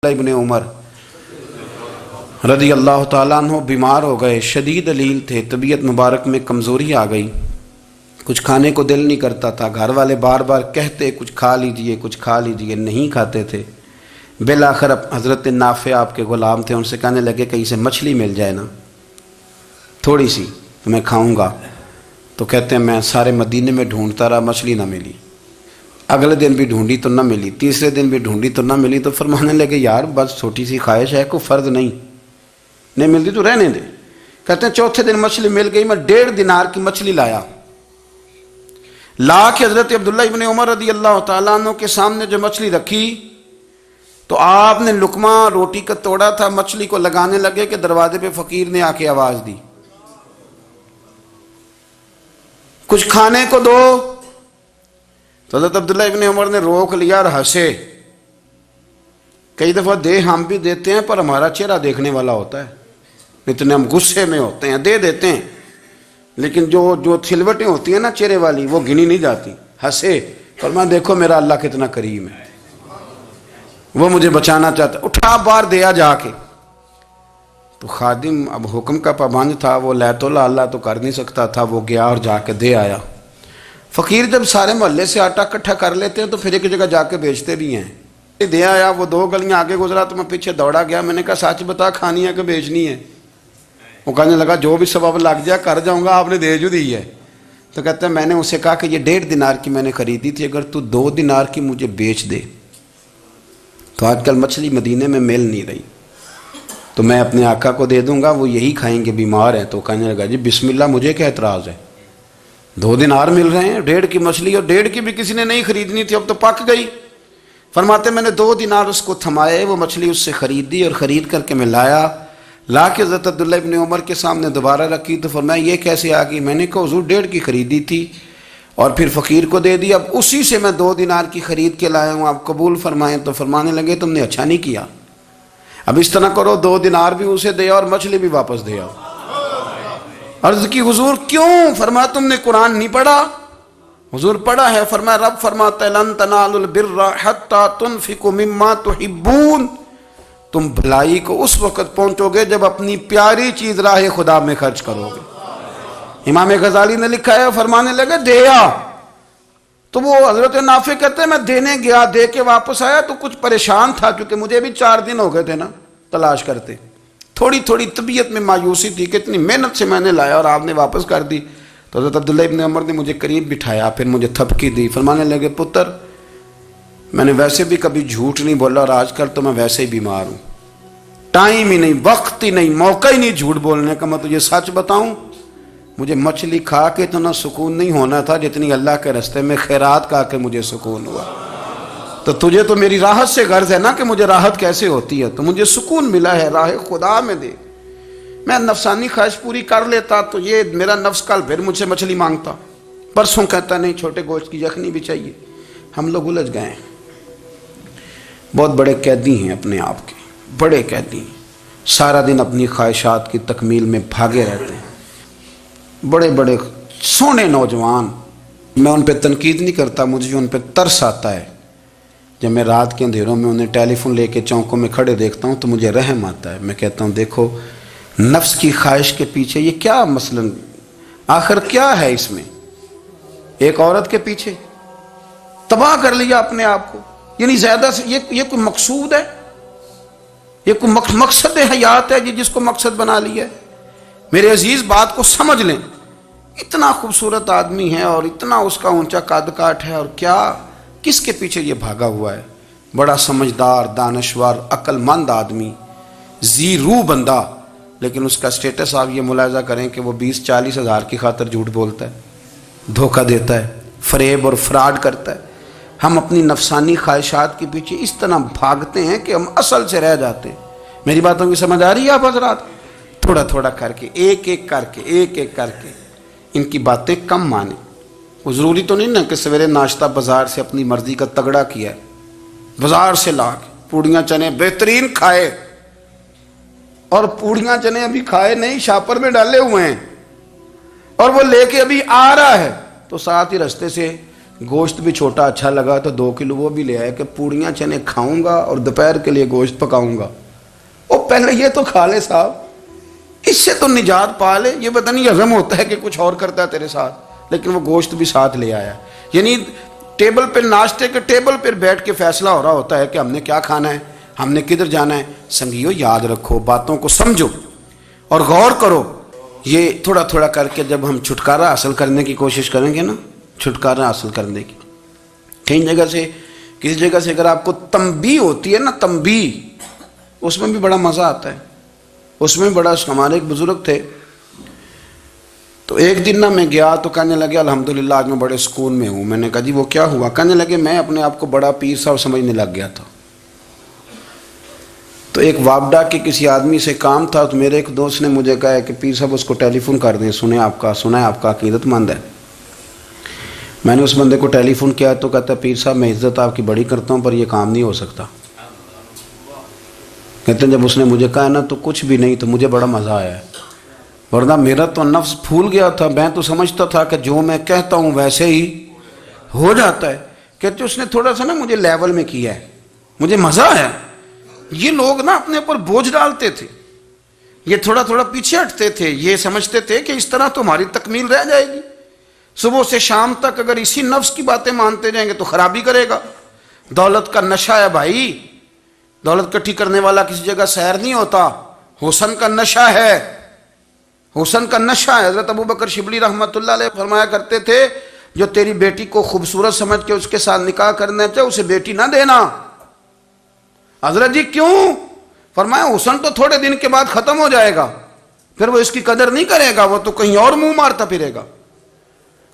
ابن عمر رضی اللہ تعالیٰ عنہ بیمار ہو گئے، شدید علیل تھے، طبیعت مبارک میں کمزوری آ گئی، کچھ کھانے کو دل نہیں کرتا تھا، گھر والے بار بار کہتے کچھ کھا لیجئے کچھ کھا لیجئے، نہیں کھاتے تھے۔ بالآخر حضرت نافع آپ کے غلام تھے، ان سے کہنے لگے کہیں سے مچھلی مل جائے نا تھوڑی سی تو میں کھاؤں گا۔ تو کہتے ہیں میں سارے مدینے میں ڈھونڈتا رہا، مچھلی نہ ملی، اگلے دن بھی ڈھونڈی تو نہ ملی، تیسرے دن بھی ڈھونڈی تو نہ ملی، تو فرمانے لگے یار بس چھوٹی سی خواہش ہے، کوئی فرض نہیں ملتی تو رہنے دے۔ کہتے ہیں چوتھے دن مچھلی مل گئی، میں 1.5 دینار کی مچھلی لا کے حضرت عبداللہ ابن عمر رضی اللہ تعالیٰ عنہ کے سامنے جو مچھلی رکھی تو آپ نے لقمہ روٹی کا توڑا تھا، مچھلی کو لگانے لگے کہ دروازے پہ فقیر نے آ کے آواز دی کچھ کھانے کو دو۔ تو حضرت عبداللہ ابن عمر نے روک لیا اور ہنسے۔ کئی دفعہ دے ہم بھی دیتے ہیں پر ہمارا چہرہ دیکھنے والا ہوتا ہے، اتنے ہم غصے میں ہوتے ہیں، دے دیتے ہیں، لیکن جو کھلوٹیں ہوتی ہیں نا چہرے والی وہ گنی نہیں جاتی۔ ہنسے، فرمایا دیکھو میرا اللہ کتنا کریم ہے، وہ مجھے بچانا چاہتا ہے، اٹھا بار دیا جا کے۔ تو خادم اب حکم کا پابند تھا، وہ لیت اللہ تو کر نہیں سکتا تھا، وہ گیا اور جا کے دے آیا۔ فقیر جب سارے محلے سے آٹا اکٹھا کر لیتے ہیں تو پھر ایک جگہ جا کے بیچتے بھی ہیں۔ دے آیا، وہ 2 گلیاں آگے گزرا تو میں پیچھے دوڑا گیا، میں نے کہا سچ بتا کھانی ہے کہ بیچنی ہے؟ وہ کہنے لگا جو بھی سبب لگ جائے کر جاؤں گا، آپ نے دے جو دی ہے۔ تو کہتا ہے میں نے اسے کہا کہ یہ 1.5 دینار کی میں نے خریدی تھی، اگر تو 2 دینار کی مجھے بیچ دے تو آج کل مچھلی مدینے میں مل نہیں رہی، تو میں اپنے آقا کو دے دوں گا، وہ یہی کھائیں گے، بیمار ہیں۔ تو کہنے لگا جی بسم اللہ، مجھے کیا اعتراض ہے، 2 دینار مل رہے ہیں، 1.5 کی مچھلی، اور 1.5 کی بھی کسی نے نہیں خریدنی تھی، اب تو پک گئی۔ فرماتے میں نے 2 دینار اس کو تھمائے، وہ مچھلی اس سے خریدی اور خرید کر کے میں لا کے حضرت عبداللہ ابن عمر کے سامنے دوبارہ رکھی۔ تو فرمایا یہ کیسے آ گئی؟ میں نے کہا حضور 1.5 کی خریدی تھی اور پھر فقیر کو دے دی، اب اسی سے میں 2 دینار کی خرید کے لایا ہوں، آپ قبول فرمائیں۔ تو فرمانے لگے تم نے اچھا نہیں کیا، اب اس طرح کرو 2 دینار بھی اسے دے اور مچھلی بھی واپس دے آؤ۔ عرض کی حضور کیوں؟ فرمایا تم نے قرآن نہیں پڑھا؟ حضور پڑھا ہے۔ فرمایا رب فرماتا ہے لن تنالوا البر حتی تنفقوا مما تحبون، تم بھلائی کو اس وقت پہنچو گے جب اپنی پیاری چیز راہ خدا میں خرچ کرو گے۔ امام غزالی نے لکھا ہے، فرمانے لگے دیا، تو وہ حضرت نافع کہتے ہیں میں دینے گیا، دے کے واپس آیا تو کچھ پریشان تھا کیونکہ مجھے بھی 4 دن ہو گئے تھے نا تلاش کرتے، تھوڑی طبیعت میں مایوسی تھی کہ اتنی محنت سے میں نے لایا اور آپ نے واپس کر دی۔ تو حضرت عبداللہ ابن عمر نے مجھے قریب بٹھایا، پھر مجھے تھپکی دی، فرمانے لگے پتر میں نے ویسے بھی کبھی جھوٹ نہیں بولا اور آج کل تو میں ویسے ہی بیمار ہوں، ٹائم ہی نہیں، وقت ہی نہیں، موقع ہی نہیں جھوٹ بولنے کا، میں تجھے سچ بتاؤں مجھے مچھلی کھا کے اتنا سکون نہیں ہونا تھا جتنی اللہ کے راستے میں خیرات کھا کے مجھے سکون ہوا۔ تو تجھے تو میری راحت سے غرض ہے نا کہ مجھے راحت کیسے ہوتی ہے، تو مجھے سکون ملا ہے راہ خدا میں دے، میں نفسانی خواہش پوری کر لیتا تو یہ میرا نفس کل پھر مجھ سے مچھلی مانگتا، پرسوں کہتا نہیں چھوٹے گوشت کی یخنی بھی چاہیے۔ ہم لوگ الجھ گئے ہیں، بہت بڑے قیدی ہیں اپنے آپ کے، بڑے قیدی ہیں، سارا دن اپنی خواہشات کی تکمیل میں بھاگے رہتے ہیں، بڑے بڑے سونے نوجوان۔ میں ان پہ تنقید نہیں کرتا، مجھے ان پہ ترس آتا ہے، جب میں رات کے اندھیروں میں انہیں ٹیلی فون لے کے چوکوں میں کھڑے دیکھتا ہوں تو مجھے رحم آتا ہے۔ میں کہتا ہوں دیکھو نفس کی خواہش کے پیچھے یہ کیا مثلاً آخر کیا ہے اس میں، ایک عورت کے پیچھے تباہ کر لیا اپنے آپ کو، یعنی زیادہ سے یہ کوئی مقصود ہے، یہ کوئی مقصد حیات ہے جس کو مقصد بنا لیا ہے؟ میرے عزیز بات کو سمجھ لیں، اتنا خوبصورت آدمی ہے اور اتنا اس کا اونچا قد کاٹ ہے، اور کیا کس کے پیچھے یہ بھاگا ہوا ہے؟ بڑا سمجھدار، دانشور، عقل مند آدمی، ذی روح بندہ، لیکن اس کا سٹیٹس آپ یہ ملاحظہ کریں کہ وہ 20-40 ہزار کی خاطر جھوٹ بولتا ہے، دھوکہ دیتا ہے، فریب اور فراڈ کرتا ہے۔ ہم اپنی نفسانی خواہشات کے پیچھے اس طرح بھاگتے ہیں کہ ہم اصل سے رہ جاتے ہیں۔ میری باتوں کی سمجھ آ رہی ہے آپ حضرات؟ تھوڑا تھوڑا کر کے ایک ایک کر کے ان کی باتیں کم مانیں۔ وہ ضروری تو نہیں نا کہ سویرے ناشتہ بازار سے اپنی مرضی کا تگڑا کیا ہے، بازار سے لا کے پوڑیاں چنے بہترین کھائے، اور پوڑیاں چنے ابھی کھائے نہیں، شاپر میں ڈالے ہوئے ہیں، اور وہ لے کے ابھی آ رہا ہے تو ساتھ ہی رستے سے گوشت بھی چھوٹا اچھا لگا تو 2 کلو وہ بھی لے آئے کہ پوڑیاں چنے کھاؤں گا اور دوپہر کے لیے گوشت پکاؤں گا. وہ پہلے یہ تو کھا لے صاحب, اس سے تو نجات پا لے. یہ پتہ نہیں ہضم ہوتا ہے کہ کچھ اور کرتا ہے تیرے ساتھ, لیکن وہ گوشت بھی ساتھ لے آیا. یعنی ٹیبل پہ, ناشتے کے ٹیبل پر بیٹھ کے فیصلہ ہو رہا ہوتا ہے کہ ہم نے کیا کھانا ہے, ہم نے کدھر جانا ہے. سنگیو یاد رکھو, باتوں کو سمجھو اور غور کرو. یہ تھوڑا تھوڑا کر کے جب ہم چھٹکارا حاصل کرنے کی کوشش کریں گے نا, چھٹکارا حاصل کرنے کی, کہیں جگہ سے, کسی جگہ سے اگر آپ کو تنبیہ ہوتی ہے نا, تنبیہ, اس میں بھی بڑا مزہ آتا ہے. اس میں بڑا, ہمارے ایک بزرگ تھے, تو ایک دن نا میں گیا تو کہنے لگے الحمدللہ آج میں بڑے سکون میں ہوں. میں نے کہا جی وہ کیا ہوا؟ کہنے لگے میں اپنے آپ کو بڑا پیر صاحب سمجھنے لگ گیا تھا. تو ایک وابڈا کے کسی آدمی سے کام تھا, تو میرے ایک دوست نے مجھے کہا کہ پیر صاحب اس کو ٹیلی فون کر دیں, سنا ہے آپ کا عقیدت مند ہے. میں نے اس بندے کو ٹیلی فون کیا تو کہتا ہے پیر صاحب میں عزت آپ کی بڑی کرتا ہوں پر یہ کام نہیں ہو سکتا. کہتے ہیں جب اس نے مجھے کہا نا تو کچھ بھی نہیں, تو مجھے بڑا مزہ آیا ہے, ورنہ میرا تو نفس پھول گیا تھا. میں تو سمجھتا تھا کہ جو میں کہتا ہوں ویسے ہی ہو جاتا ہے. کہتے اس نے تھوڑا سا نا مجھے لیول میں کیا ہے, مجھے مزہ آیا. یہ لوگ نا اپنے اوپر بوجھ ڈالتے تھے, یہ تھوڑا تھوڑا پیچھے ہٹتے تھے, یہ سمجھتے تھے کہ اس طرح تو ہماری تکمیل رہ جائے گی. صبح سے شام تک اگر اسی نفس کی باتیں مانتے جائیں گے تو خرابی کرے گا. دولت کا نشہ ہے بھائی, دولت کٹھی کرنے والا کسی جگہ سیر نہیں ہوتا. حسن کا نشہ ہے, حسن کا نشہ ہے. حضرت ابو بکر شبلی رحمۃ اللہ علیہ فرمایا کرتے تھے جو تیری بیٹی کو خوبصورت سمجھ کے اس کے ساتھ نکاح کرنا چاہے اسے بیٹی نہ دینا. حضرت جی کیوں؟ فرمایا حسن تو تھوڑے دن کے بعد ختم ہو جائے گا, پھر وہ اس کی قدر نہیں کرے گا, وہ تو کہیں اور منہ مارتا پھرے گا.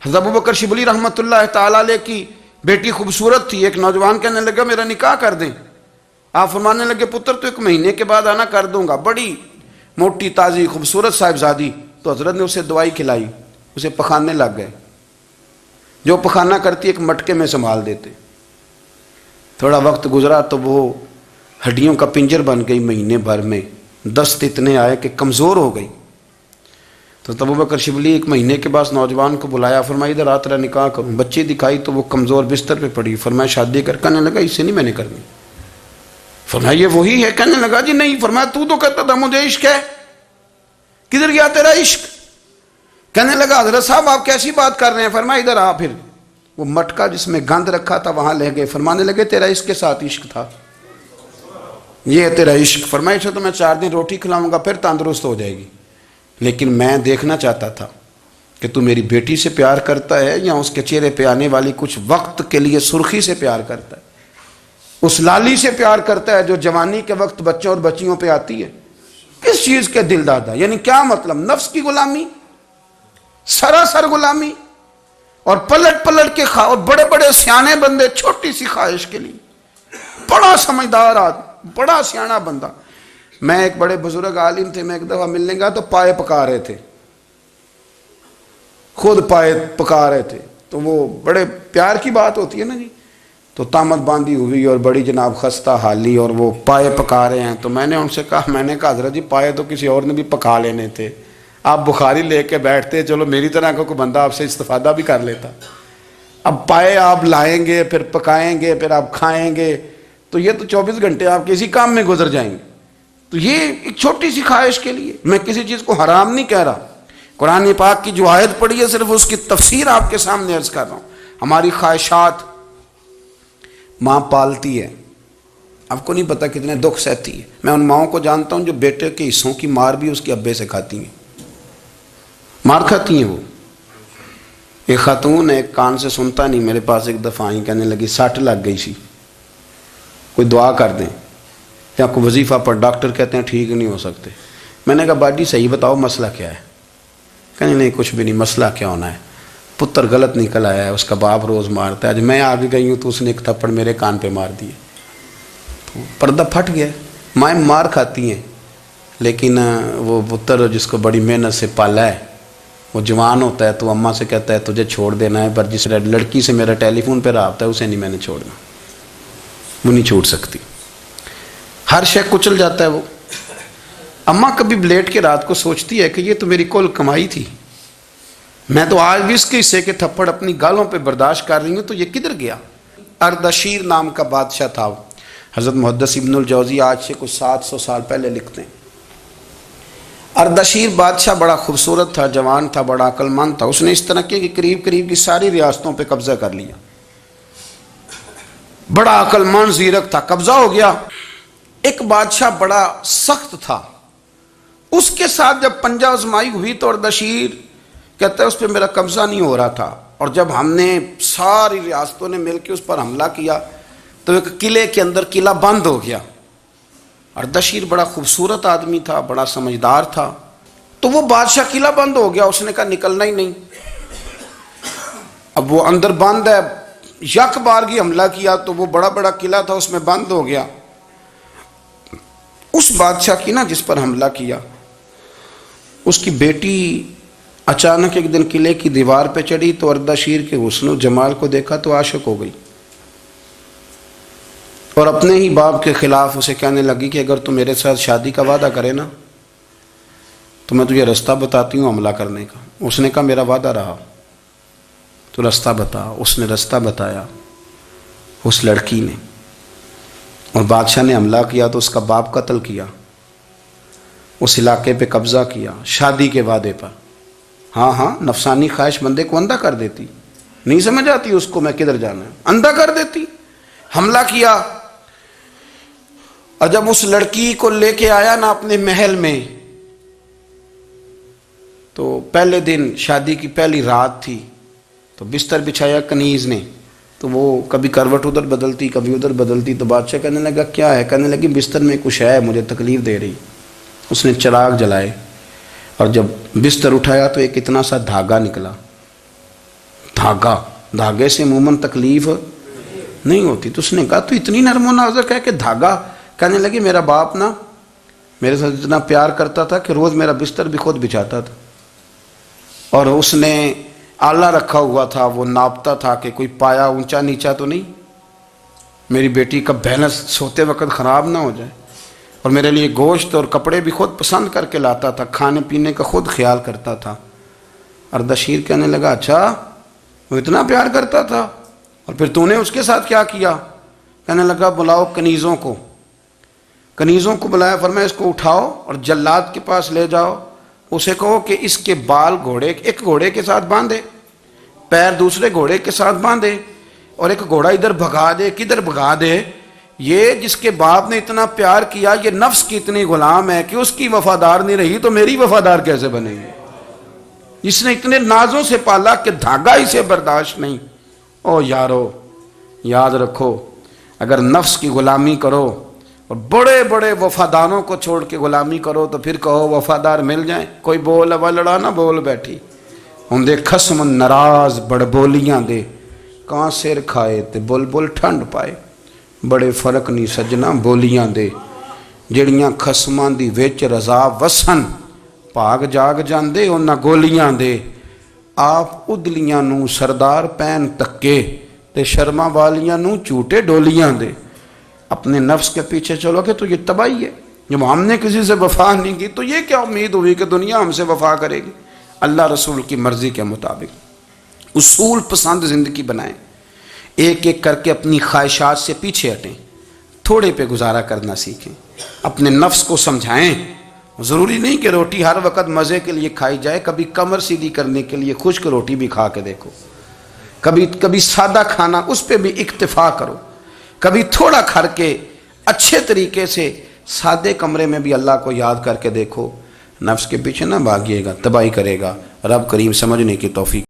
حضرت ابو بکر شبلی رحمۃ اللہ تعالیٰ علیہ کی بیٹی خوبصورت تھی. ایک نوجوان کہنے لگا میرا نکاح کر دیں. آپ فرمانے لگے پتر تو 1 مہینے کے بعد آنا, کر دوں گا. بڑی موٹی تازی خوبصورت صاحبزادی. تو حضرت نے اسے دوائی کھلائی, اسے پخانے لگ گئے. جو پخانہ کرتی ایک مٹکے میں سنبھال دیتے. تھوڑا وقت گزرا تو وہ ہڈیوں کا پنجر بن گئی. مہینے بھر میں دست اتنے آئے کہ کمزور ہو گئی. تو ابو بکر شبلی 1 مہینے کے بعد نوجوان کو بلایا, فرمایا ادھر آ تیرا نکاح کروں. بچی دکھائی تو وہ کمزور بستر پہ پڑی. فرمایا شادی کر. کہنے لگا اس سے نہیں میں نے کرنی. فرمایا یہ وہی ہے؟ کہنے لگا جی نہیں. فرمایا تو کہتا تھا مجھے عشق ہے, کدھر گیا تیرا عشق؟ کہنے لگا حضرت صاحب آپ کیسی بات کر رہے ہیں؟ فرمایا ادھر آ. پھر وہ مٹکا جس میں گند رکھا تھا وہاں لے گئے. فرمانے لگے تیرا اس کے ساتھ عشق تھا, یہ ہے تیرا عشق. فرمایا اسے تو میں 4 دن روٹی کھلاؤں گا پھر تندرست ہو جائے گی, لیکن میں دیکھنا چاہتا تھا کہ تو میری بیٹی سے پیار کرتا ہے یا اس کے چہرے پہ آنے والی کچھ وقت کے لیے سرخی سے پیار کرتا ہے, اس لالی سے پیار کرتا ہے جو جوانی کے وقت بچوں اور بچیوں پہ آتی ہے. کس چیز کے دل دادا؟ یعنی کیا مطلب؟ نفس کی غلامی, سراسر غلامی. اور پلٹ پلٹ کے اور بڑے بڑے سیانے بندے چھوٹی سی خواہش کے لیے. بڑا سمجھدار آدمی, بڑا سیانا بندہ. میں ایک بڑے بزرگ عالم تھے, میں ایک دفعہ ملنے گیا تو پائے پکا رہے تھے, خود پائے پکا رہے تھے. تو وہ بڑے پیار کی بات ہوتی ہے نا جی, تو تامت باندھی ہوئی اور بڑی جناب خستہ حالی, اور وہ پائے پکا رہے ہیں. تو میں نے ان سے کہا, میں نے کہا حضرت جی پائے تو کسی اور نے بھی پکا لینے تھے, آپ بخاری لے کے بیٹھتے, چلو میری طرح کا کوئی بندہ آپ سے استفادہ بھی کر لیتا. اب پائے آپ لائیں گے, پھر پکائیں گے, پھر آپ کھائیں گے, تو یہ تو 24 گھنٹے آپ کسی کام میں گزر جائیں گے. تو یہ ایک چھوٹی سی خواہش کے لیے. میں کسی چیز کو حرام نہیں کہہ رہا, قرآن پاک کی جو آیت پڑھی ہے صرف اس کی تفسیر آپ کے سامنے عرض کر رہا ہوں. ہماری خواہشات ماں پالتی ہے, آپ کو نہیں پتا کتنے دکھ سہتی ہے. میں ان ماؤں کو جانتا ہوں جو بیٹے کے حصوں کی مار بھی اس کے ابے سے کھاتی ہیں, مار کھاتی ہیں وہ. ایک خاتون ہے, ایک کان سے سنتا نہیں, میرے پاس ایک دفعہ آئی, کہنے لگی 60 لگ گئی سی, کوئی دعا کر دیں یا کوئی وظیفہ پر, ڈاکٹر کہتے ہیں ٹھیک نہیں ہو سکتے. میں نے کہا باجی صحیح بتاؤ مسئلہ کیا ہے؟ کہنے نہیں کچھ بھی نہیں, مسئلہ کیا ہونا ہے, پتر غلط نکل آیا ہے, اس کا باپ روز مارتا ہے, آج میں آگے گئی ہوں تو اس نے ایک تھپڑ میرے کان پہ مار دیے. تو پردہ پھٹ گیا. مائیں مار کھاتی ہیں, لیکن وہ پتر جس کو بڑی محنت سے پالا ہے وہ جوان ہوتا ہے تو اماں سے کہتا ہے تجھے چھوڑ دینا ہے, پر جس لڑکی سے میرا ٹیلی فون پہ رابطہ ہے اسے نہیں میں نے چھوڑنا, وہ نہیں چھوڑ سکتی. ہر شے کچل جاتا ہے وہ. اماں کبھی لیٹ کے رات کو سوچتی ہے کہ یہ تو میری کل کمائی تھی, میں تو آج بھی اس کے حصے کے تھپڑ اپنی گالوں پہ برداشت کر رہی ہوں، تو یہ کدھر گیا؟ اردشیر نام کا بادشاہ تھا، حضرت محدث ابن الجوزی آج سے کچھ 700 سال پہلے لکھتے ہیں۔ اردشیر بادشاہ بڑا خوبصورت تھا، جوان تھا، بڑا عقل مند تھا۔ اس نے اس طرح کی قریب قریب کی ساری ریاستوں پہ قبضہ کر لیا۔ بڑا عقل مند زیرک تھا، قبضہ ہو گیا۔ ایک بادشاہ بڑا سخت تھا، اس کے ساتھ جب پنجہ آزمائی ہوئی تو اردشیر کہتا ہے اس پہ میرا قبضہ نہیں ہو رہا تھا، اور جب ہم نے ساری ریاستوں نے مل کے اس پر حملہ کیا تو ایک قلعے کے اندر قلعہ بند ہو گیا۔ اردشیر بڑا خوبصورت آدمی تھا، بڑا سمجھدار تھا، تو وہ بادشاہ قلعہ بند ہو گیا، اس نے کہا نکلنا ہی نہیں۔ اب وہ اندر بند ہے، یک بارگی حملہ کیا تو وہ بڑا بڑا قلعہ تھا اس میں بند ہو گیا۔ اس بادشاہ کی نا جس پر حملہ کیا، اس کی بیٹی اچانک ایک دن قلعے کی دیوار پہ چڑھی تو اردشیر کے حسن و جمال کو دیکھا تو عاشق ہو گئی، اور اپنے ہی باپ کے خلاف اسے کہنے لگی کہ اگر تو میرے ساتھ شادی کا وعدہ کرے نا تو میں تجھے رستہ بتاتی ہوں حملہ کرنے کا۔ اس نے کہا میرا وعدہ رہا، تو رستہ بتا۔ اس نے رستہ بتایا اس لڑکی نے، اور بادشاہ نے حملہ کیا تو اس کا باپ قتل کیا، اس علاقے پہ قبضہ کیا شادی کے وعدے پر۔ ہاں نفسانی خواہش بندے کو اندھا کر دیتی، نہیں سمجھ آتی اس کو میں کدھر جانا ہے، اندھا کر دیتی۔ حملہ کیا، اور جب اس لڑکی کو لے کے آیا نا اپنے محل میں، تو پہلے دن شادی کی پہلی رات تھی، تو بستر بچھایا کنیز نے، تو وہ کبھی کروٹ ادھر بدلتی کبھی ادھر بدلتی، تو بادشاہ کہنے لگا کیا ہے؟ کہنے لگی بستر میں کچھ ہے، مجھے تکلیف دے رہی۔ اس نے چراغ جلائے اور جب بستر اٹھایا تو ایک اتنا سا دھاگا نکلا۔ دھاگے سے عموماً تکلیف نہیں ہوتی، تو اس نے کہا تو اتنی نرم و نازک ہے کہ دھاگا؟ کہنے لگی میرا باپ نا میرے ساتھ اتنا پیار کرتا تھا کہ روز میرا بستر بھی خود بچھاتا تھا، اور اس نے آلہ رکھا ہوا تھا، وہ ناپتا تھا کہ کوئی پایا اونچا نیچا تو نہیں، میری بیٹی کا بیلنس سوتے وقت خراب نہ ہو جائے، اور میرے لیے گوشت اور کپڑے بھی خود پسند کر کے لاتا تھا، کھانے پینے کا خود خیال کرتا تھا۔ اردشیر کہنے لگا اچھا وہ اتنا پیار کرتا تھا، اور پھر تو نے اس کے ساتھ کیا کیا؟ کہنے لگا بلاؤ کنیزوں کو بلایا، فرمایا اس کو اٹھاؤ اور جلاد کے پاس لے جاؤ، اسے کہو کہ اس کے بال ایک گھوڑے کے ساتھ باندھے، پیر دوسرے گھوڑے کے ساتھ باندھے، اور ایک گھوڑا ادھر بھگا دے، کدھر بھگا دے۔ یہ جس کے باپ نے اتنا پیار کیا، یہ نفس کی اتنی غلام ہے کہ اس کی وفادار نہیں رہی تو میری وفادار کیسے بنے گی؟ جس نے اتنے نازوں سے پالا کہ دھاگا اسے برداشت نہیں۔ او یارو یاد رکھو، اگر نفس کی غلامی کرو اور بڑے بڑے وفاداروں کو چھوڑ کے غلامی کرو تو پھر کہو وفادار مل جائیں، کوئی بول وا لڑا نہ بول بیٹھی ہوندے خصم ناراض بڑ بولیاں دے، کہاں سر کھائے تے بلبل ٹھنڈ پائے، بڑے فرق نہیں سجنا بولیاں دے، جڑیاں خصماں دی وچ رضا وسن، پاگ جاگ جاندے انہاں گولیاں دے، آپ ادلیاں نو سردار پین تکے تے شرما والیاں نو چوٹے ڈولیاں دے۔ اپنے نفس کے پیچھے چلو گے تو یہ تباہی ہے۔ جب ہم نے کسی سے وفا نہیں کی تو یہ کیا امید ہوئی کہ دنیا ہم سے وفا کرے گی؟ اللہ رسول کی مرضی کے مطابق اصول پسند زندگی بنائیں، ایک ایک کر کے اپنی خواہشات سے پیچھے ہٹیں، تھوڑے پہ گزارا کرنا سیکھیں، اپنے نفس کو سمجھائیں۔ ضروری نہیں کہ روٹی ہر وقت مزے کے لیے کھائی جائے، کبھی کمر سیدھی کرنے کے لیے خشک روٹی بھی کھا کے دیکھو، کبھی سادہ کھانا اس پہ بھی اکتفا کرو، کبھی تھوڑا کھر کے اچھے طریقے سے سادے کمرے میں بھی اللہ کو یاد کر کے دیکھو۔ نفس کے پیچھے نہ بھاگیے گا، تباہی کرے گا۔ رب کریم سمجھنے کی توفیق